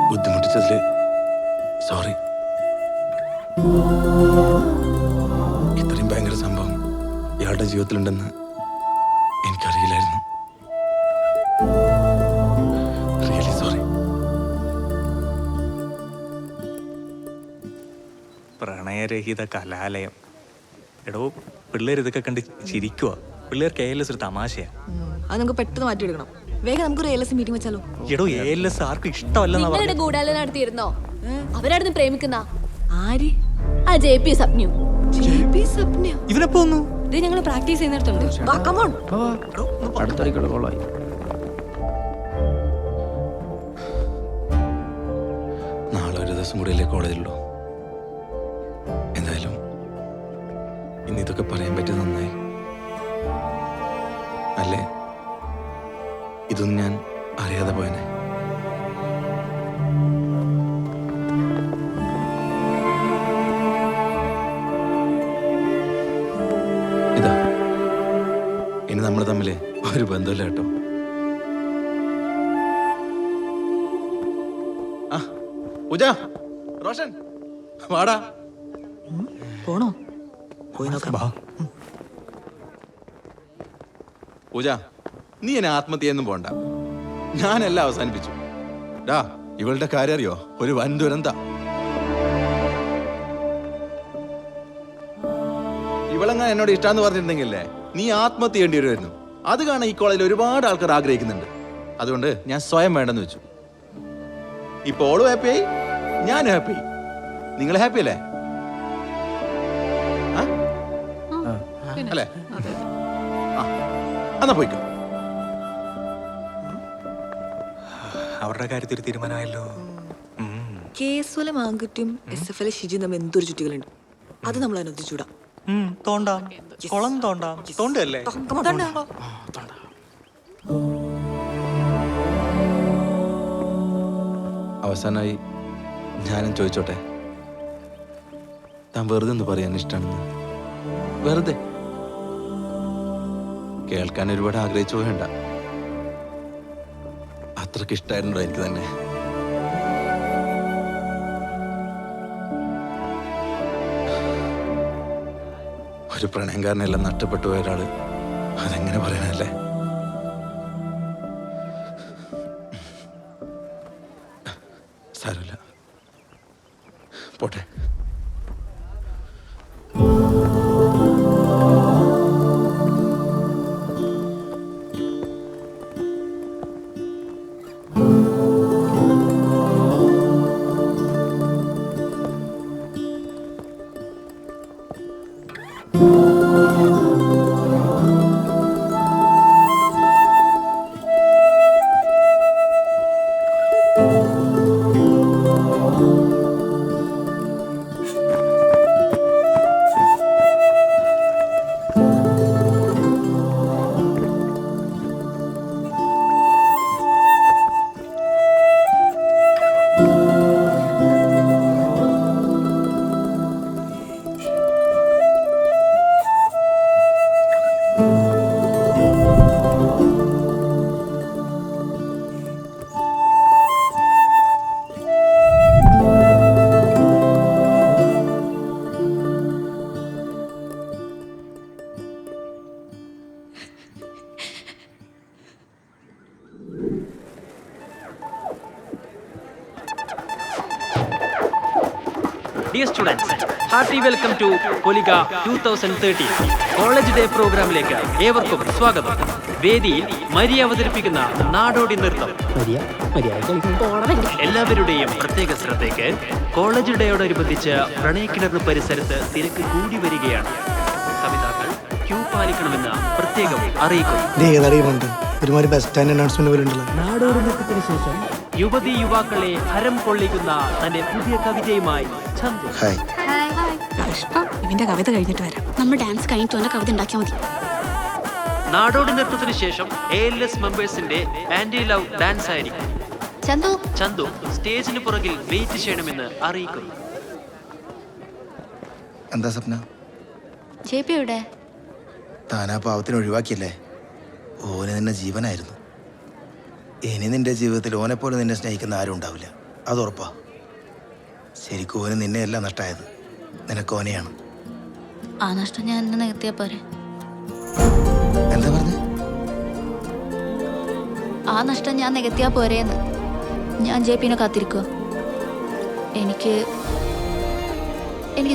ബുദ്ധിമുട്ടിച്ചതിൽ sorry. ഇത്രയും ഭയങ്കര സംഭവം ഇയാളുടെ ജീവിതത്തിലുണ്ടെന്ന് എനിക്കറിയില്ലായിരുന്നു. Really sorry. പ്രണയരഹിത കലാലയം. എടോ, പിള്ളേർ ഇതൊക്കെ കണ്ട് ചിരിക്കുക. പിള്ളേർക്ക് ALS ഒരു തമാശയാ. അത് നമുക്ക് പെട്ടെന്ന് മാറ്റിയെടുക്കണം. വേഗം നമുക്കൊരു ALS മീറ്റിംഗ് വെച്ചാലോ? എടോ, ALS ആർക്കും ഇഷ്ടമല്ലെന്നാ പറഞ്ഞത്. നിങ്ങളുടെ ഗൂഢാലോചന നടത്തിയിരുന്നോ? അവരായിരുന്നു പ്രേമിക്കുന്ന ആര്? ആ JP സപ്നു. JP സപ്നയോ? ഇവനെപ്പോ ഒന്നു ഇത് ഞങ്ങൾ പ്രാക്ടീസ് ചെയ്യുന്നിടത്തുണ്ട്. വാ, come on. അടുത്തായിക്കോളൂ, കൊള്ളായി. നാളെ ഒരു ദിവസം കൂടിയല്ലേ കോളേജിലുള്ളൂ. എന്തായാലും ഇന്ന് ഇതൊക്കെ പറയാൻ പറ്റിയത് നന്നായി. അല്ലേ, ഇതൊന്നും ഞാൻ അറിയാതെ പോയനെ. ഇതാ, ഇനി നമ്മൾ തമ്മിൽ ഒരു ബന്ധമില്ല കേട്ടോ. ആ പൂജ, റോഷൻ, വാടാ. പോണോ? പോയി നോക്കാം. പൂജ, നീ എന്നെ ആത്മഹത്യയൊന്നും പോണ്ട. ഞാനെല്ലാം അവസാനിപ്പിച്ചു. ഡാ, ഇവളുടെ കാര്യം അറിയോ? ഒരു വൻ ദുരന്ത. ഇവളെങ്ങനെ എന്നോട് ഇഷ്ടാന്ന് പറഞ്ഞിരുന്നെങ്കിലേ നീ ആത്മഹത്യ ചെയ്യേണ്ടി വരുമായിരുന്നു. അത് കാണാൻ ഈ കോളേജിൽ ഒരുപാട് ആൾക്കാർ ആഗ്രഹിക്കുന്നുണ്ട്. അതുകൊണ്ട് ഞാൻ സ്വയം വേണ്ടെന്ന് വെച്ചു. ഇപ്പൊ ഓളും ഹാപ്പിയായി, ഞാനും ഹാപ്പി. നിങ്ങൾ ഹാപ്പി അല്ലേ? അല്ലേ? എന്നാ പോയിക്കോ. അവരുടെ കാര്യത്തിൽ തീരുമാനമായല്ലോ. കേസുവല മാങ്കുറ്റും SFL ഷിജും തമ്മിൽ എന്തൊരു ചുറ്റികളുണ്ട്. അത് നമ്മൾ അനുവദിച്ചൂടാ. തോണ്ടാം, കുളം തോണ്ടാം. തോണ്ടല്ലേ? അവസാനമായി ഞാനും ചോദിച്ചോട്ടെ, താൻ വെറുതെ ഒന്ന് പറയാൻ ഇഷ്ടമാണെന്ന്? വെറുതെ കേൾക്കാൻ ഒരുപാട് ആഗ്രഹിച്ചു വേണ്ട. അത്രക്ക് ഇഷ്ടമായിട്ടുണ്ടോ എനിക്ക് തന്നെ? ഒരു പ്രണയംകാരനെല്ലാം നഷ്ടപ്പെട്ടു പോയ ഒരാള് അതെങ്ങനെ പറയാനല്ലേ? സാരമില്ല, പോട്ടെ. Dear students, hearty welcome to Poliga 2013 college day പ്രോഗ്രാമിലേക്ക് ഏവർക്കും സ്വാഗതം. വേദിയിൽ മരിയ അവതരിപ്പിക്കുന്ന നാടോടി നൃത്തം. എല്ലാവരുടെയും പ്രത്യേക ശ്രദ്ധയ്ക്ക് കോളേജ് ഡേയോടനുബന്ധിച്ച് പ്രണയക്കിണർ പരിസരത്ത് തിരക്ക് കൂടി വരികയാണ്. കവിതാക്കൾ ക്യൂ പാലിക്കണമെന്ന് പ്രത്യേകം അറിയിക്കുന്നു. ഒരുമാതിരി ബസ് സ്റ്റാൻഡ് അനൗൺസ്മെന്റ് പോലെ ഉണ്ടല്ലോ. നാടോടി നൃത്തത്തിന് ശേഷം യുവതി യുവാക്കളെ ഹരം കൊള്ളിക്കുന്ന തന്റെ പുതിയ കവിതയുമായി ചന്തു. ഇവന്റെ കവിത കഴിഞ്ഞിട്ട് വരാം. നമ്മൾ ഡാൻസ് കഴിഞ്ഞിട്ട് കവിത ഉണ്ടാക്കിയാൽ മതി. നാടോടി നൃത്തത്തിന് ശേഷം ALS മെമ്പേഴ്സിന്റെ ആന്റി ലവ് ഡാൻസ് ആയിരിക്കും. ചന്തു സ്റ്റേജിന് പുറകിൽ വെയിറ്റ് ചെയ്യണമെന്ന് അറിയിക്കുന്നു. എന്താ സ്വപ്ന? JP എവിടെ? താനാ പാവത്തിന് ഒഴിവാക്കിയല്ലേ? ഓന് നിന്നെ ജീവനായിരുന്നു. ഇനി നിന്റെ ജീവിതത്തിൽ ഓനെപ്പോലെ നിന്നെ സ്നേഹിക്കുന്ന ആരും ഉണ്ടാവില്ല. അത് ഉറപ്പാ. ശരിക്കും ഓന് നിന്നെയല്ല നഷ്ടമായത്, നിനക്കോനെയാണ്. ആ നഷ്ടം ഞാൻ എന്നെ നികത്തിയാ പോരെ? എന്താ പറഞ്ഞത്? ആ നഷ്ടം ഞാൻ നികത്തിയാ പോരേന്ന്. ഞാൻ ജെ പിനെ കാത്തിരിക്കുക. എനിക്ക്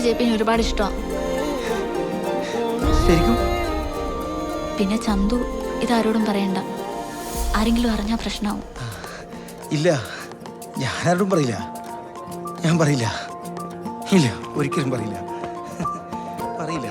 ജെ പിനെ ഒരുപാട് ഇഷ്ടമാണ്. ശരിക്കും? പിന്നെ ചന്തു ഇതാരോടും പറയണ്ട. ആരെങ്കിലും അറിഞ്ഞാൽ പ്രശ്നമാവും. ഇല്ല, ഞാനാരോടും പറയില്ല. ഞാൻ പറയില്ല. ഇല്ല, ഒരിക്കലും പറയില്ല. പറയില്ല.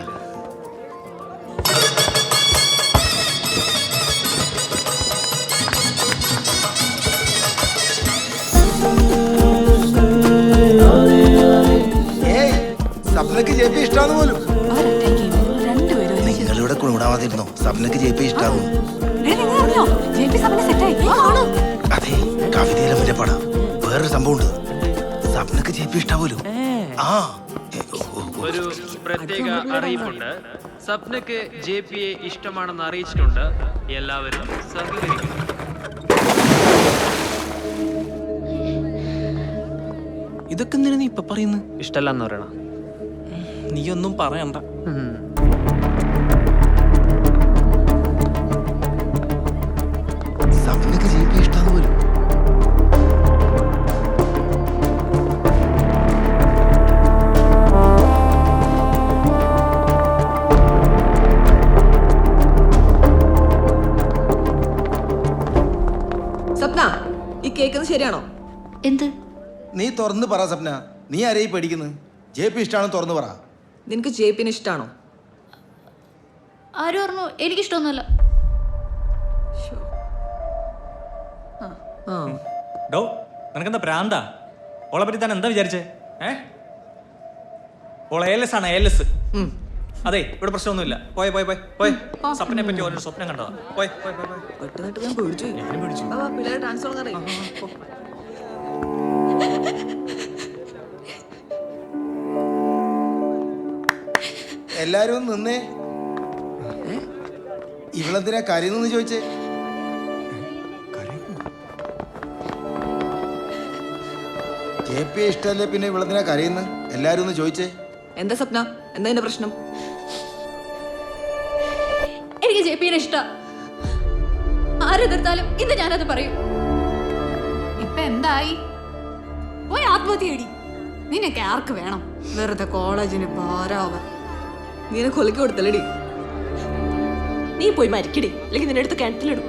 സപ്നക്ക് ജെ പി ഇഷ്ടാന്ന് പോലും. നിങ്ങളിവിടെ കുണുകൂടാവാതിരുന്നോ? സപ്നക്ക് ജെ പി ഇഷ്ടാന്ന്. അതെ, കവിതയിലെ മുന്നേ പാടാം. വേറൊരു സംഭവം ഉണ്ട്, സപ്നക്ക് ജെ പി ഇഷ്ടാവൂലോ. ആ, ഒരു പ്രത്യേക അറിയിപ്പുണ്ട്. സപ്നക്ക് JP ഇഷ്ടമാണെന്ന് അറിയിച്ചിട്ടുണ്ട്. എല്ലാവരും സഹകരിക്കും. ഇതൊക്കെ എന്തിനാ നീ ഇപ്പൊ പറയുന്നത്? ഇഷ്ടമല്ലെന്ന് പറയണ. നീ ഒന്നും പറയണ്ട. സപ്നക്ക് ജെ പി ഇഷ്ടാന്ന് പോലും. സപ്ന, ഈ കേൾക്കുന്നത് ശരിയാണോ? എന്ത്? നീ തുറന്ന് പറ സപ്ന, നീ ആരെയും പേടിക്കുന്നത്? ജെ പി ഇഷ്ടാണെന്ന് തുറന്ന് പറ. നിനക്ക് ജെ പിനെ ഇഷ്ടമാണോ? ആരും പറഞ്ഞു? എനിക്കിഷ്ടമൊന്നുമല്ല. ഡോ, നിനക്കെന്താ പ്രാന്താ? ഓളെ പറ്റി താൻ എന്താ വിചാരിച്ചേ? ഓളെ ALS ആണ്, ALS. അതെ, ഇവിടെ പ്രശ്നമൊന്നുമില്ല. പോയെ പോയെ പോയെ പോയെ. സപ്നെ പറ്റി ഓരോ സ്വപ്നം കണ്ടതാ. പോയെ പോയെ പോയെ പോയെ. പെട്ടെന്നിട്ട് ഞാൻ പേടിച്ചു. ഞാനും പേടിച്ചു. പിള്ളേരെ ഡാൻസ് തുടങ്ങാറിയാം. എല്ലാരും ഒന്ന് നിന്നേ. ഇവളെന്തിനാ കരയുന്നെന്ന് ചോദിച്ചേ? ജെ പി ഇഷ്ടല്ലേ, പിന്നെ ഇവളെന്തിനാ കരയുന്നു? എല്ലാരും ഒന്ന് ചോദിച്ചേ. എന്താ സപ്ന, എന്താ എന്റെ പ്രശ്നം? എനിക്ക് ജെ പിനെ ഇഷ്ടം. ആരെതിർത്താലും ഇന്ന് ഞാനത് പറയും. ഇപ്പൊ എന്തായി? പോയി ആത്മഹത്യടി. നിനക്ക് ആർക്ക് വേണം? വെറുതെ കോളേജിന് ഭാരാവാൻ. നീനെ കൊലക്ക് കൊടുത്തല്ലേടി. നീ പോയി മരിക്കടി, അല്ലെങ്കിൽ നിന്റെ അടുത്ത് കിണറ്റിലിടും.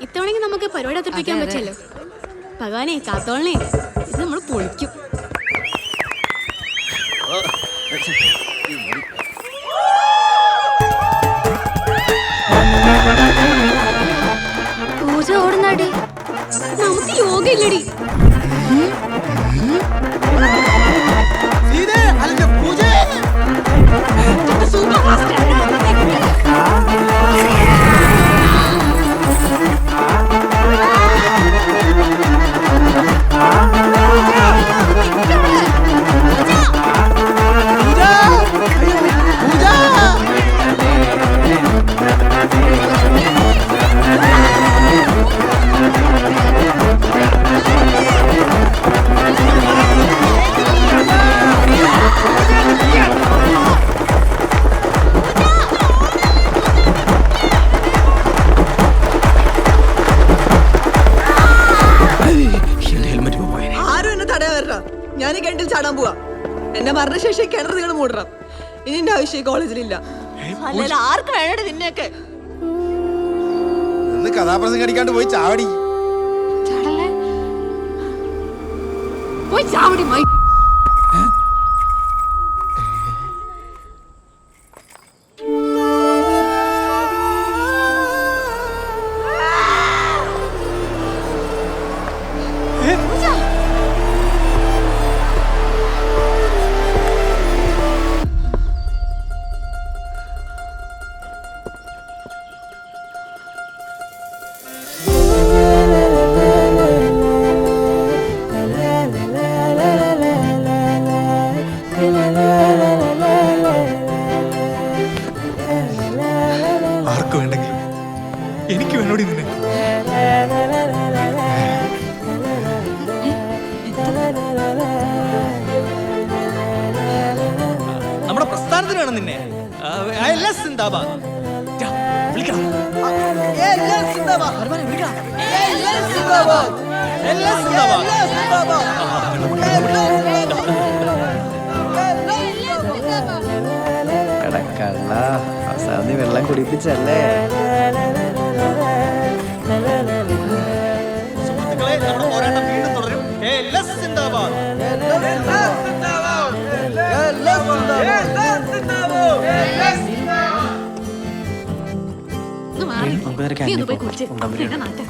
ഇത്തവണ നമുക്ക് പരിപാടി അവതരിപ്പിക്കാൻ പറ്റിയല്ലോ. ഭഗവാനെ കാത്തോളനെ, ഇത് നമ്മൾ പൊളിക്കും. പൂജ ഓടുന്നാടി, നമുക്ക് യോഗ ഇല്ലടി. ഞാൻ കിണറ്റിൽ ചാടാൻ പോവാ. എന്നെ മരണശേഷം കിണർ നിങ്ങൾ മൂടണം. ഇനി എന്റെ ആവശ്യം കോളേജിലില്ല. അല്ലല്ല, ആർക്ക് വേണേ നിന്നെയൊക്കെ. കഥാപ്രസംഗം അടിക്കാണ്ട് പോയി ചാവടി. പോയി ചാവടി മൈ. ആർക്ക് വേണ്ടെങ്കിലും എനിക്ക് വേണോടി നിന്നെ. നമ്മുടെ പ്രസ്ഥാനത്തിന് വേണം നിന്നെ. സിന്ദാബാദ്. വിളിക്കണം. കള്ള അവസാനം വെള്ളം കുടിപ്പിച്ചല്ലേ. സുഹൃത്തുക്കളെ, നമ്മുടെ പോരാട്ടം വീണ്ടും തുടരും. സിന്ദാബാദ്. ഒന്ന് മാറി. നീ ഒന്ന് പോയി കുളിച്ച്. എന്നെ നാട്ടെ.